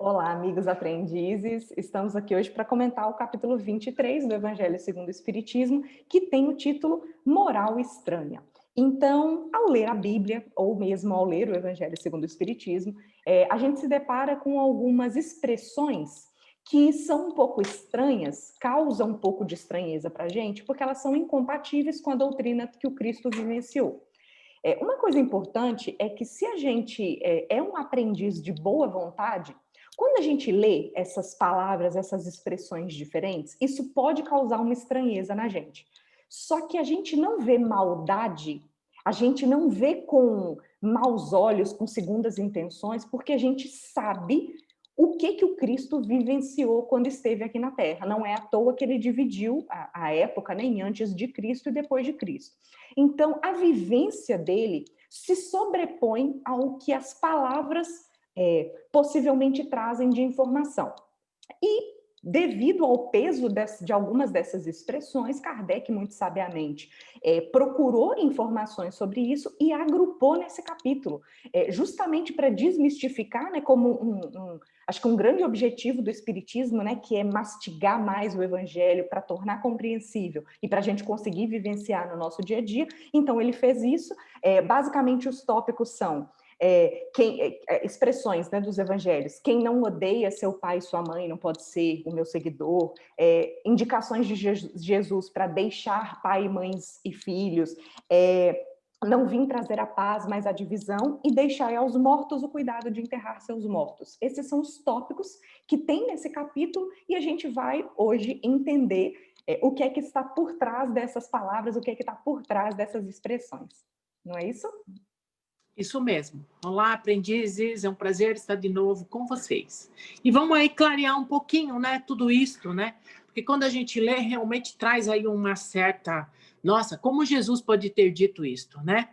Olá, amigos aprendizes. Estamos aqui hoje para comentar o capítulo 23 do Evangelho segundo o Espiritismo, que tem o título Moral Estranha. Então, ao ler a Bíblia, ou mesmo ao ler o Evangelho segundo o Espiritismo, a gente se depara com algumas expressões que são um pouco estranhas, causam um pouco de estranheza para a gente, porque elas são incompatíveis com a doutrina que o Cristo vivenciou. Uma coisa importante é que se a gente é um aprendiz de boa vontade, quando a gente lê essas palavras, essas expressões diferentes, isso pode causar uma estranheza na gente. Só que a gente não vê maldade, a gente não vê com maus olhos, com segundas intenções, porque a gente sabe o que o Cristo vivenciou quando esteve aqui na Terra. Não é à toa que ele dividiu a época, nem antes de Cristo e depois de Cristo. Então, a vivência dele se sobrepõe ao que as palavras possivelmente trazem de informação. E, devido ao peso de algumas dessas expressões, Kardec, muito sabiamente, procurou informações sobre isso e agrupou nesse capítulo, justamente para desmistificar, né, como acho que um grande objetivo do Espiritismo, né, que é mastigar mais o Evangelho para tornar compreensível e para a gente conseguir vivenciar no nosso dia a dia. Então, ele fez isso. Basicamente, os tópicos são expressões, né, dos evangelhos. Quem não odeia seu pai e sua mãe não pode ser o meu seguidor. Indicações de Jesus para deixar pai, mães e filhos. Não vim trazer a paz, mas a divisão, e deixai aos mortos o cuidado de enterrar seus mortos. Esses são os tópicos que tem nesse capítulo, e a gente vai hoje entender o que é que está por trás dessas palavras, o que é que está por trás dessas expressões. Não é isso? Isso mesmo. Olá, aprendizes, é um prazer estar de novo com vocês. E vamos aí clarear um pouquinho, né, tudo isso, né? Porque quando a gente lê, realmente traz aí uma certa... Nossa, como Jesus pode ter dito isto, né?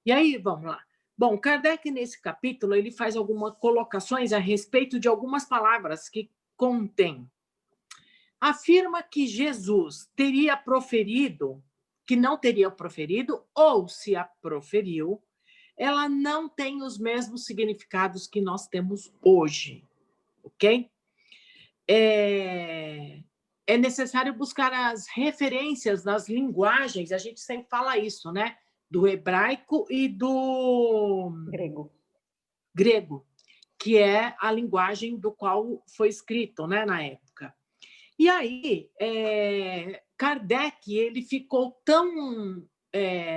E aí, vamos lá. Bom, Kardec, nesse capítulo, ele faz algumas colocações a respeito de algumas palavras que contém. Afirma que Jesus teria proferido, que não teria proferido, ou se a proferiu, ela não tem os mesmos significados que nós temos hoje, ok? É necessário buscar as referências nas linguagens, a gente sempre fala isso, né? Do hebraico e do grego, que é a linguagem do qual foi escrito, né, na época. E aí, Kardec ele ficou tão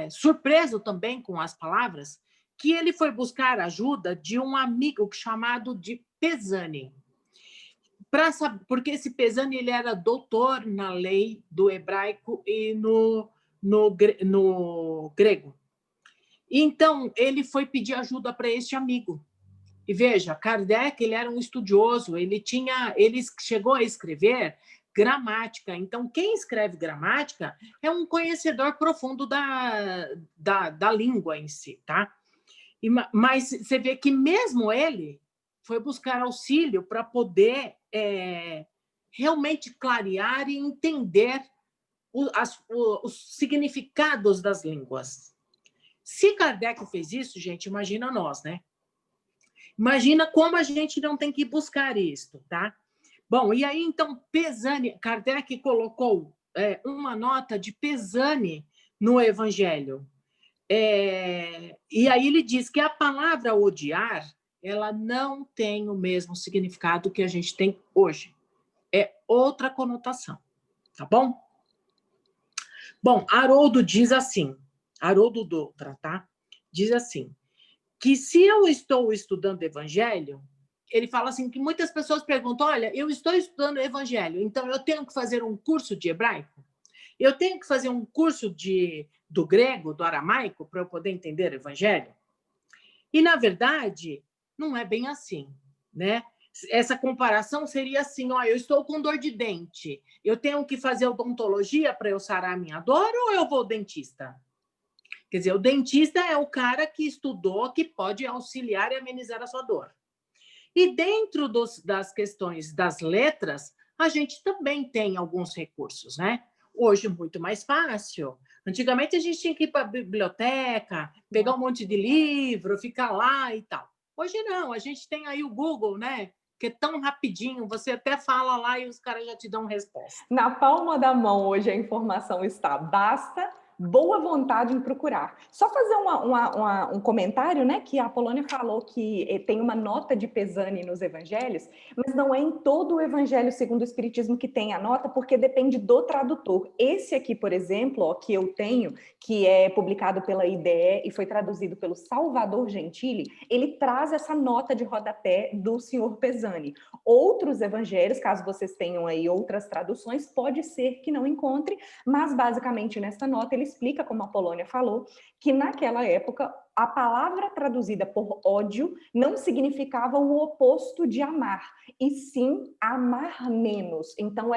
surpreso também com as palavras que ele foi buscar ajuda de um amigo chamado de Pesani. Porque esse Pesani ele era doutor na lei do hebraico e no grego. Então, ele foi pedir ajuda para este amigo. E veja, Kardec ele era um estudioso, ele chegou a escrever gramática. Então, quem escreve gramática é um conhecedor profundo da língua em si, tá? Mas você vê que mesmo ele foi buscar auxílio para poder realmente clarear e entender os significados das línguas. Se Kardec fez isso, gente, imagina nós, né? Imagina como a gente não tem que buscar isso, tá? Bom, e aí, então, Pesani, Kardec colocou uma nota de Pesani no Evangelho. E aí ele diz que a palavra odiar, ela não tem o mesmo significado que a gente tem hoje. É outra conotação, tá bom? Bom, Haroldo diz assim, Haroldo Dutra, tá? Diz assim, que se eu estou estudando Evangelho, ele fala assim que muitas pessoas perguntam, olha, eu estou estudando Evangelho, então eu tenho que fazer um curso de hebraico? Eu tenho que fazer um curso do grego, do aramaico, para eu poder entender o Evangelho? E, na verdade, não é bem assim, né? Essa comparação seria assim, ó, eu estou com dor de dente, eu tenho que fazer odontologia para eu sarar a minha dor ou eu vou ao dentista? Quer dizer, o dentista é o cara que estudou, que pode auxiliar e amenizar a sua dor. E dentro das questões das letras, a gente também tem alguns recursos, né? Hoje, muito mais fácil. Antigamente, a gente tinha que ir para a biblioteca, pegar um monte de livro, ficar lá e tal. Hoje, não. A gente tem aí o Google, né? que é tão rapidinho, você até fala lá e os caras já te dão resposta. Na palma da mão hoje a informação está, basta boa vontade em procurar. Só fazer um comentário, né, que a Apolônia falou que tem uma nota de Pesani nos evangelhos, mas não é em todo o evangelho segundo o Espiritismo que tem a nota, porque depende do tradutor. Esse aqui, por exemplo, ó, que eu tenho, que é publicado pela IDE e foi traduzido pelo Salvador Gentili, ele traz essa nota de rodapé do senhor Pesani. Outros evangelhos, caso vocês tenham aí outras traduções, pode ser que não encontre, mas basicamente nessa nota ele explica, como a Apolônia falou, que naquela época a palavra traduzida por ódio não significava o oposto de amar, e sim amar menos. Então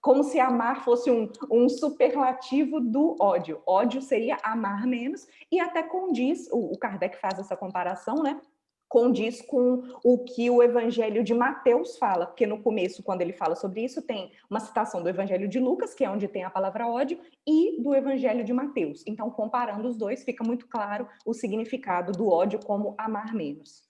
como se amar fosse um superlativo do ódio. Ódio seria amar menos, e até condiz, o Kardec faz essa comparação, né? Condiz com o que o Evangelho de Mateus fala, porque no começo, quando ele fala sobre isso, tem uma citação do Evangelho de Lucas, que é onde tem a palavra ódio, e do Evangelho de Mateus. Então, comparando os dois, fica muito claro o significado do ódio como amar menos.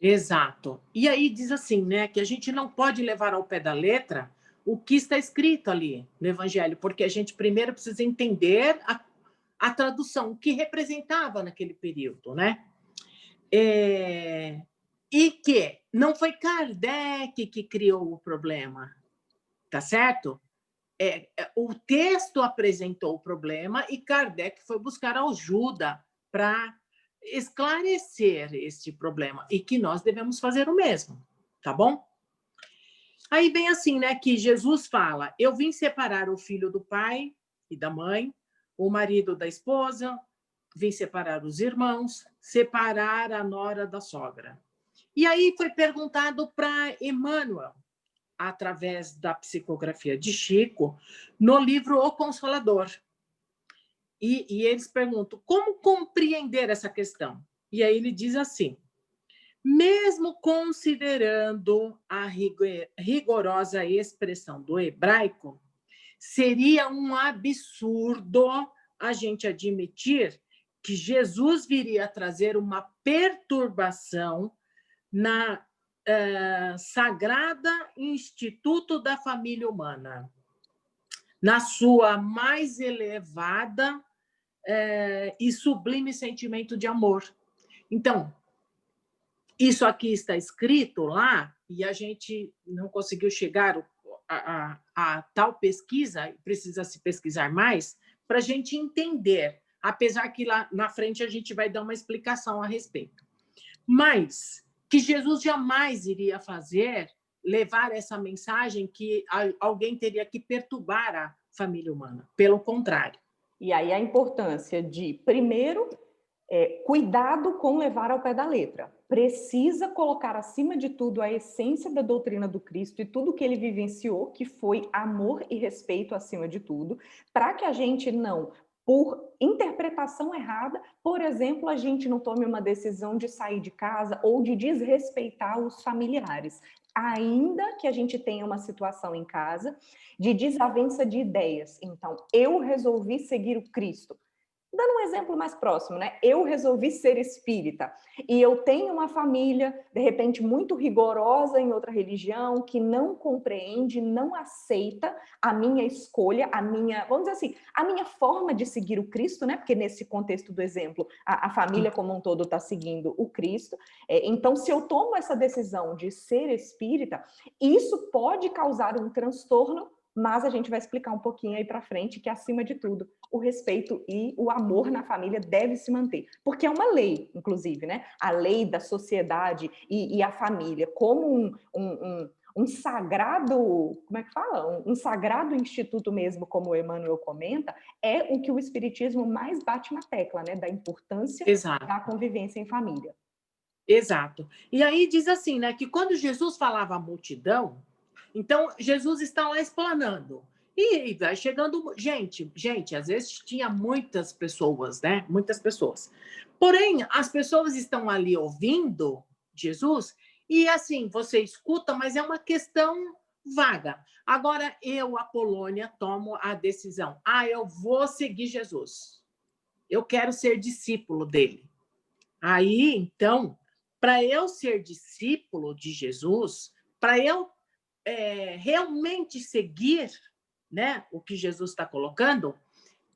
Exato. E aí diz assim, né, que a gente não pode levar ao pé da letra o que está escrito ali no Evangelho, porque a gente primeiro precisa entender a tradução, o que representava naquele período, né? E que não foi Kardec que criou o problema, tá certo? O texto apresentou o problema e Kardec foi buscar ajuda para esclarecer este problema e que nós devemos fazer o mesmo, tá bom? Aí vem assim, né, que Jesus fala: eu vim separar o filho do pai e da mãe, o marido da esposa, vim separar os irmãos, separar a nora da sogra. E aí foi perguntado para Emmanuel, através da psicografia de Chico, no livro O Consolador. E eles perguntam, como compreender essa questão? E aí ele diz assim, mesmo considerando a rigorosa expressão do hebraico, seria um absurdo a gente admitir que Jesus viria a trazer uma perturbação na sagrada instituto da família humana, na sua mais elevada e sublime sentimento de amor. Então, isso aqui está escrito lá e a gente não conseguiu chegar a tal pesquisa, precisa se pesquisar mais, para a gente entender, apesar que lá na frente a gente vai dar uma explicação a respeito. Mas que Jesus jamais iria levar essa mensagem que alguém teria que perturbar a família humana. Pelo contrário. E aí a importância de, primeiro, cuidado com levar ao pé da letra. Precisa colocar acima de tudo a essência da doutrina do Cristo e tudo que ele vivenciou, que foi amor e respeito acima de tudo, para que a gente não, por interpretação errada, por exemplo, a gente não tome uma decisão de sair de casa ou de desrespeitar os familiares. Ainda que a gente tenha uma situação em casa de desavença de ideias. Então, eu resolvi seguir o Cristo. Dando um exemplo mais próximo, né? Eu resolvi ser espírita e eu tenho uma família, de repente, muito rigorosa em outra religião, que não compreende, não aceita a minha escolha, vamos dizer assim, a minha forma de seguir o Cristo, né? Porque nesse contexto do exemplo, a família como um todo está seguindo o Cristo. Então, se eu tomo essa decisão de ser espírita, isso pode causar um transtorno, mas a gente vai explicar um pouquinho aí para frente que, acima de tudo, o respeito e o amor na família deve se manter. Porque é uma lei, inclusive, né? A lei da sociedade e a família como um sagrado, como é que fala? Um sagrado instituto mesmo, como o Emmanuel comenta, é o que o Espiritismo mais bate na tecla, né? Da importância da convivência em família. Exato. E aí diz assim, né? Que quando Jesus falava à multidão, então Jesus está lá explanando. E vai chegando gente, às vezes tinha muitas pessoas, né? Muitas pessoas. Porém, as pessoas estão ali ouvindo Jesus e assim, você escuta, mas é uma questão vaga. Agora eu, Apolônia, tomo a decisão. Eu vou seguir Jesus. Eu quero ser discípulo dele. Aí, então, para eu ser discípulo de Jesus, para eu realmente seguir, né, o que Jesus está colocando,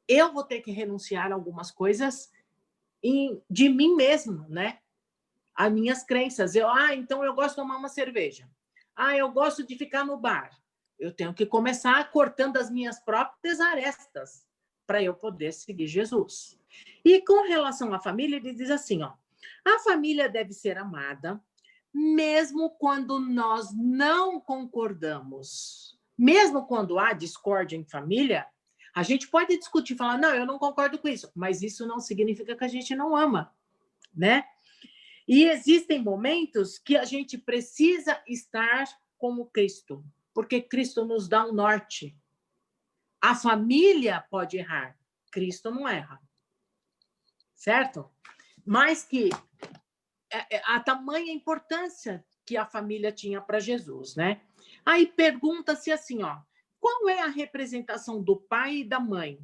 eu vou ter que renunciar a algumas coisas de mim mesmo, né? As minhas crenças. Então eu gosto de tomar uma cerveja. Eu gosto de ficar no bar. Eu tenho que começar cortando as minhas próprias arestas para eu poder seguir Jesus. E com relação à família, ele diz assim, ó, a família deve ser amada, mesmo quando nós não concordamos. Mesmo quando há discórdia em família, a gente pode discutir, falar, não, eu não concordo com isso, mas isso não significa que a gente não ama, né? E existem momentos que a gente precisa estar como Cristo, porque Cristo nos dá um norte. A família pode errar, Cristo não erra. Certo? Mas que a tamanha importância que a família tinha para Jesus, né? Aí pergunta-se assim, ó, qual é a representação do pai e da mãe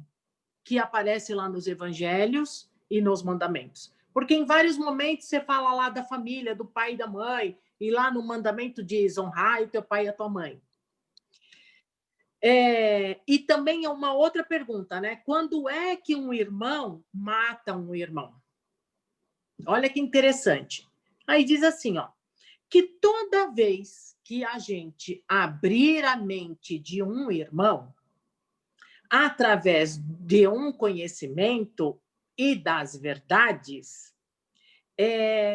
que aparece lá nos evangelhos e nos mandamentos? Porque em vários momentos você fala lá da família, do pai e da mãe, e lá no mandamento diz honrar o teu pai e a tua mãe. E também é uma outra pergunta, né? Quando é que um irmão mata um irmão? Olha que interessante. Aí diz assim, ó, que toda vez que a gente abrir a mente de um irmão, através de um conhecimento e das verdades,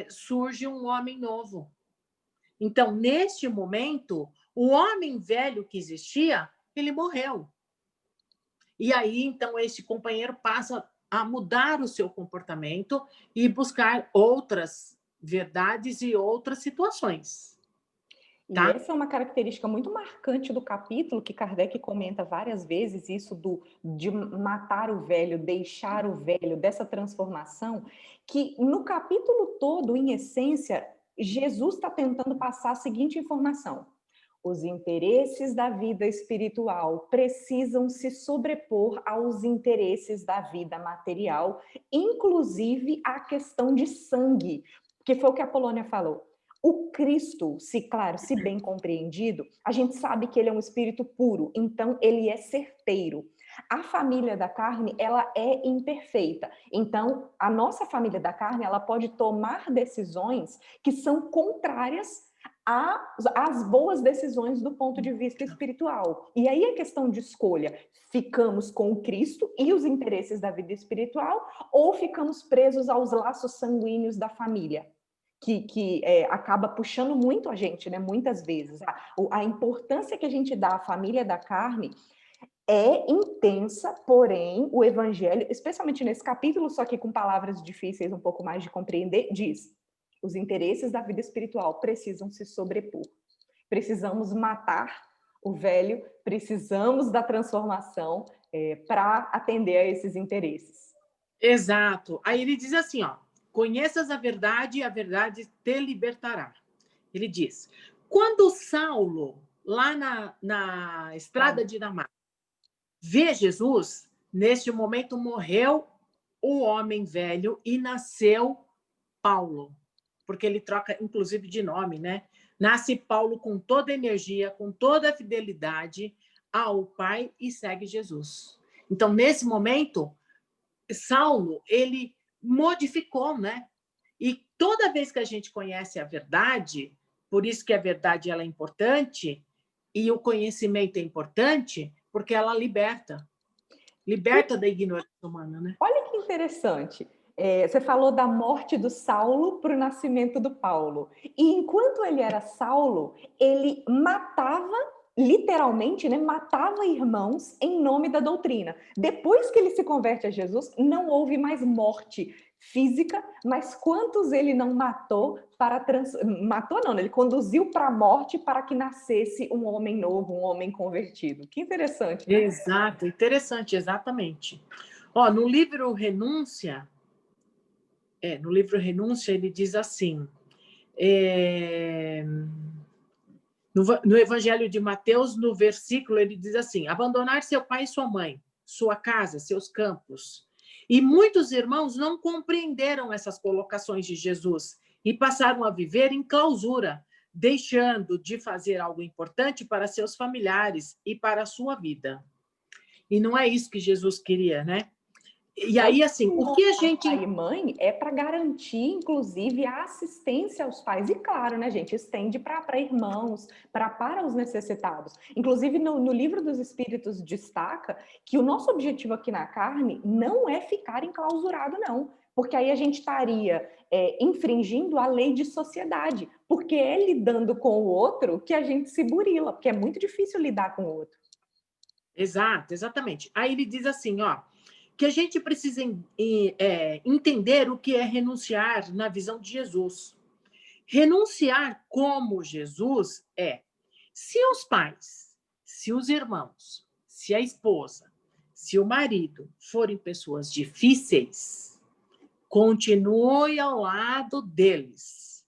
surge um homem novo. Então, neste momento, o homem velho que existia, ele morreu. E aí, então, esse companheiro passa a mudar o seu comportamento e buscar outras verdades e outras situações. E essa é uma característica muito marcante do capítulo, que Kardec comenta várias vezes, isso de matar o velho, deixar o velho, dessa transformação, que no capítulo todo, em essência, Jesus está tentando passar a seguinte informação: os interesses da vida espiritual precisam se sobrepor aos interesses da vida material, inclusive a questão de sangue, que foi o que a Polônia falou. O Cristo, claro, se bem compreendido, a gente sabe que ele é um espírito puro, então ele é certeiro. A família da carne, ela é imperfeita. Então, a nossa família da carne, ela pode tomar decisões que são contrárias às boas decisões do ponto de vista espiritual. E aí é questão de escolha. Ficamos com o Cristo e os interesses da vida espiritual ou ficamos presos aos laços sanguíneos da família? Que acaba puxando muito a gente, né? Muitas vezes. A importância que a gente dá à família da carne é intensa, porém, o Evangelho, especialmente nesse capítulo, só que com palavras difíceis um pouco mais de compreender, diz: os interesses da vida espiritual precisam se sobrepor. Precisamos matar o velho, precisamos da transformação para atender a esses interesses. Exato. Aí ele diz assim, ó, conheças a verdade e a verdade te libertará. Ele diz, quando Saulo, lá na estrada de Damasco, vê Jesus, neste momento morreu o homem velho e nasceu Paulo, porque ele troca, inclusive, de nome, né? Nasce Paulo com toda a energia, com toda a fidelidade ao Pai e segue Jesus. Então, nesse momento, Saulo, ele modificou, né? E toda vez que a gente conhece a verdade, por isso que a verdade ela é importante e o conhecimento é importante, porque ela liberta da ignorância humana, né? Olha que interessante. Você falou da morte do Saulo para o nascimento do Paulo. E enquanto ele era Saulo, ele matava, literalmente, né, matava irmãos em nome da doutrina. Depois que ele se converte a Jesus, não houve mais morte física, mas quantos ele não matou matou não, né? Ele conduziu para a morte para que nascesse um homem novo, um homem convertido. Que interessante, né? Exato, interessante, exatamente. Ó, no livro Renúncia, ele diz assim, no Evangelho de Mateus, no versículo, ele diz assim, abandonar seu pai e sua mãe, sua casa, seus campos. E muitos irmãos não compreenderam essas colocações de Jesus e passaram a viver em clausura, deixando de fazer algo importante para seus familiares e para a sua vida. E não é isso que Jesus queria, né? E aí, assim, o que a gente... Pai e mãe é para garantir, inclusive, a assistência aos pais. E claro, né, gente, estende para irmãos, para os necessitados. Inclusive, no Livro dos Espíritos destaca que o nosso objetivo aqui na carne não é ficar enclausurado, não. Porque aí a gente estaria infringindo a lei de sociedade. Porque é lidando com o outro que a gente se burila, porque é muito difícil lidar com o outro. Exato, exatamente. Aí ele diz assim, ó, que a gente precisa entender o que é renunciar na visão de Jesus. Renunciar como Jesus é: se os pais, se os irmãos, se a esposa, se o marido forem pessoas difíceis, continue ao lado deles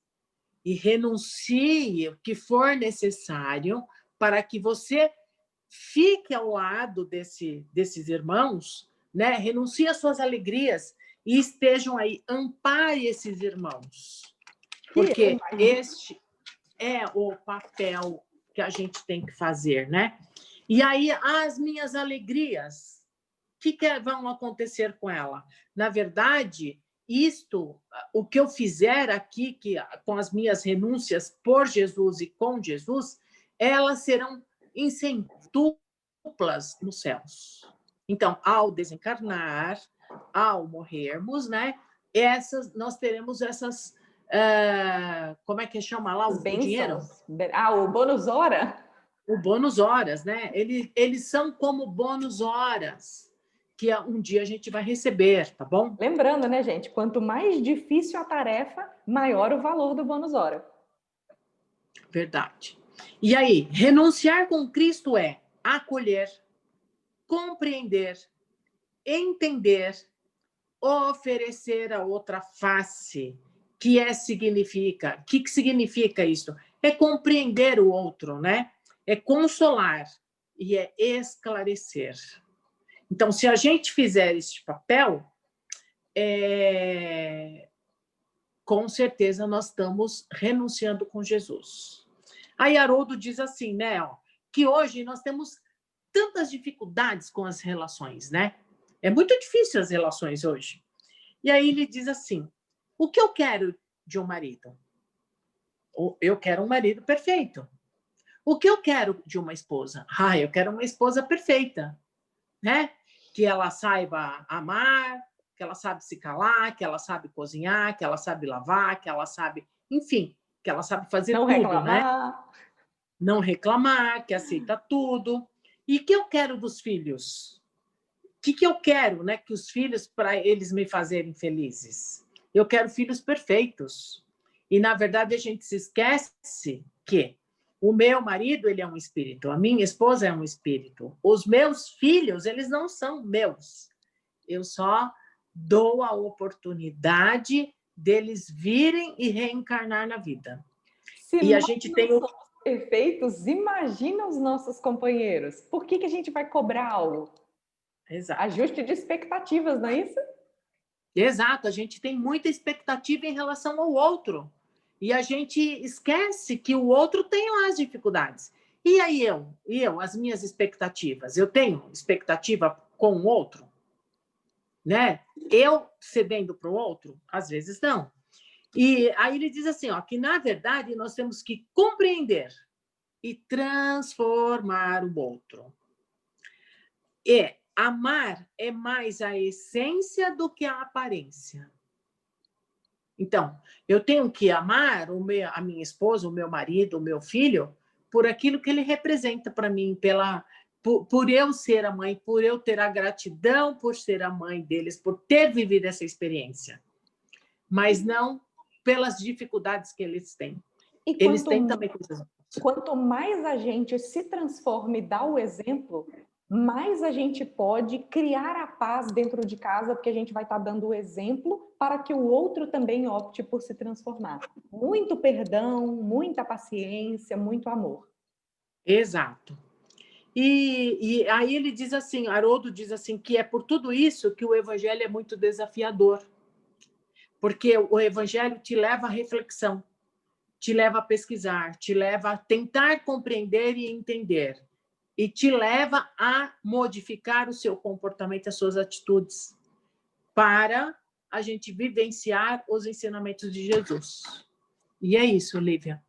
e renuncie o que for necessário para que você fique ao lado desses irmãos, né? Renuncie às suas alegrias e estejam aí, ampare esses irmãos. Porque este é o papel que a gente tem que fazer, né? E aí, as minhas alegrias, o que vão acontecer com ela? Na verdade, o que eu fizer aqui, com as minhas renúncias por Jesus e com Jesus, elas serão duplas nos céus. Então, ao desencarnar, ao morrermos, né? Nós teremos essas... como é que chama lá o dinheiro? O bônus hora? O bônus horas, né? Eles são como bônus horas que um dia a gente vai receber, tá bom? Lembrando, né, gente? Quanto mais difícil a tarefa, maior o valor do bônus hora. Verdade. E aí, renunciar com Cristo é acolher, compreender, entender, oferecer a outra face, significa... O que significa isso? É compreender o outro, né? É consolar e é esclarecer. Então, se a gente fizer este papel, com certeza nós estamos renunciando com Jesus. Aí Haroldo diz assim, né, ó, que hoje nós temos tantas dificuldades com as relações, né? É muito difícil as relações hoje. E aí ele diz assim, o que eu quero de um marido? Eu quero um marido perfeito. O que eu quero de uma esposa? Eu quero uma esposa perfeita, né? Que ela saiba amar, que ela sabe se calar, que ela sabe cozinhar, que ela sabe lavar, que ela sabe... Enfim, que ela sabe fazer não tudo, reclamar. né? Não reclamar, que aceita tudo. E o que eu quero dos filhos? O que eu quero, né? Que os filhos, para eles me fazerem felizes? Eu quero filhos perfeitos. E, na verdade, a gente se esquece que o meu marido, ele é um espírito, a minha esposa é um espírito. Os meus filhos, eles não são meus. Eu só dou a oportunidade deles virem e reencarnar na vida. Se a gente tem somos perfeitos, imagina os nossos companheiros. Por que a gente vai cobrar algo? Exato. Ajuste de expectativas, não é isso? Exato, a gente tem muita expectativa em relação ao outro. E a gente esquece que o outro tem lá as dificuldades. E aí as minhas expectativas? Eu tenho expectativa com o outro? Né? Eu cedendo para o outro? Às vezes não. E aí ele diz assim, ó, que, na verdade, nós temos que compreender e transformar o outro. Amar é mais a essência do que a aparência. Então, eu tenho que amar a minha esposa, o meu marido, o meu filho, por aquilo que ele representa para mim, por eu ser a mãe, por eu ter a gratidão por ser a mãe deles, por ter vivido essa experiência. Mas não pelas dificuldades que eles têm. Eles têm também coisas boas. Quanto mais a gente se transforma e dá o exemplo, mais a gente pode criar a paz dentro de casa, porque a gente vai estar dando o exemplo para que o outro também opte por se transformar. Muito perdão, muita paciência, muito amor. Exato. E aí ele diz assim, Haroldo diz assim, que é por tudo isso que o evangelho é muito desafiador. porque o evangelho te leva à reflexão, te leva a pesquisar, te leva a tentar compreender e entender, e te leva a modificar o seu comportamento, as suas atitudes, para a gente vivenciar os ensinamentos de Jesus. E é isso, Lívia.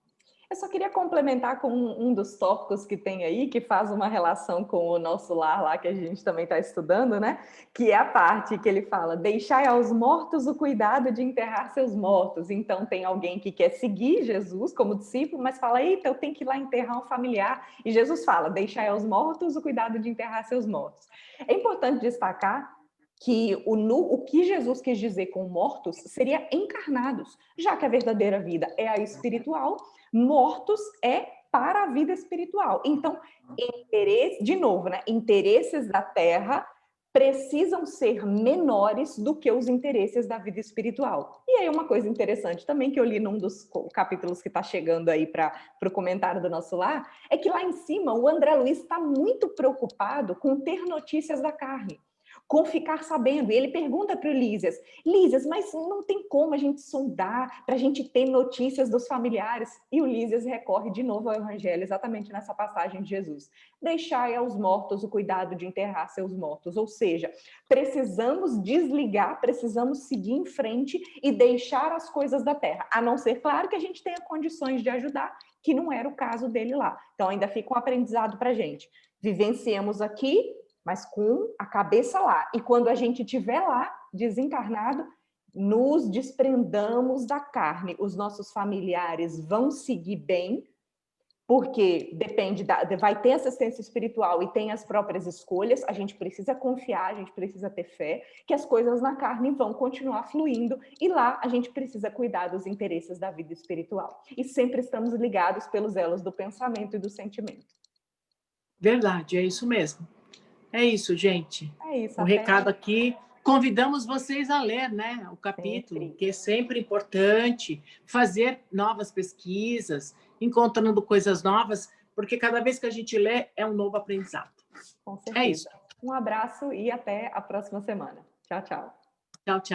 Eu só queria complementar com um dos tópicos que tem aí, que faz uma relação com o nosso lar lá, que a gente também está estudando, né? Que é a parte que ele fala, deixai aos mortos o cuidado de enterrar seus mortos. Então tem alguém que quer seguir Jesus como discípulo, mas fala, eita, eu tenho que ir lá enterrar um familiar. E Jesus fala, deixai aos mortos o cuidado de enterrar seus mortos. É importante destacar que o que Jesus quis dizer com mortos seria encarnados, já que a verdadeira vida é a espiritual, mortos é para a vida espiritual. Então, de novo, né? Interesses da terra precisam ser menores do que os interesses da vida espiritual. E aí uma coisa interessante também, que eu li num dos capítulos que está chegando aí para o comentário do nosso lar, é que lá em cima o André Luiz está muito preocupado com ter notícias da carne, com ficar sabendo. E ele pergunta para o Lísias, mas não tem como a gente sondar para a gente ter notícias dos familiares? E o Lísias recorre de novo ao Evangelho, exatamente nessa passagem de Jesus. Deixai aos mortos o cuidado de enterrar seus mortos. Ou seja, precisamos desligar, precisamos seguir em frente e deixar as coisas da terra. A não ser, claro, que a gente tenha condições de ajudar, que não era o caso dele lá. Então ainda fica um aprendizado para a gente. Vivenciemos aqui, mas com a cabeça lá. E quando a gente estiver lá, desencarnado, nos desprendamos da carne. Os nossos familiares vão seguir bem, porque vai ter assistência espiritual e tem as próprias escolhas. A gente precisa confiar, a gente precisa ter fé que as coisas na carne vão continuar fluindo, e lá a gente precisa cuidar dos interesses da vida espiritual. E sempre estamos ligados pelos elos do pensamento e do sentimento. Verdade, é isso mesmo. É isso, gente. É isso, O recado aqui. Convidamos vocês a ler, né, o capítulo, sempre. que é sempre importante fazer novas pesquisas, encontrando coisas novas, porque cada vez que a gente lê é um novo aprendizado. Com certeza. É isso. Um abraço e até a próxima semana. Tchau, tchau. Tchau, tchau.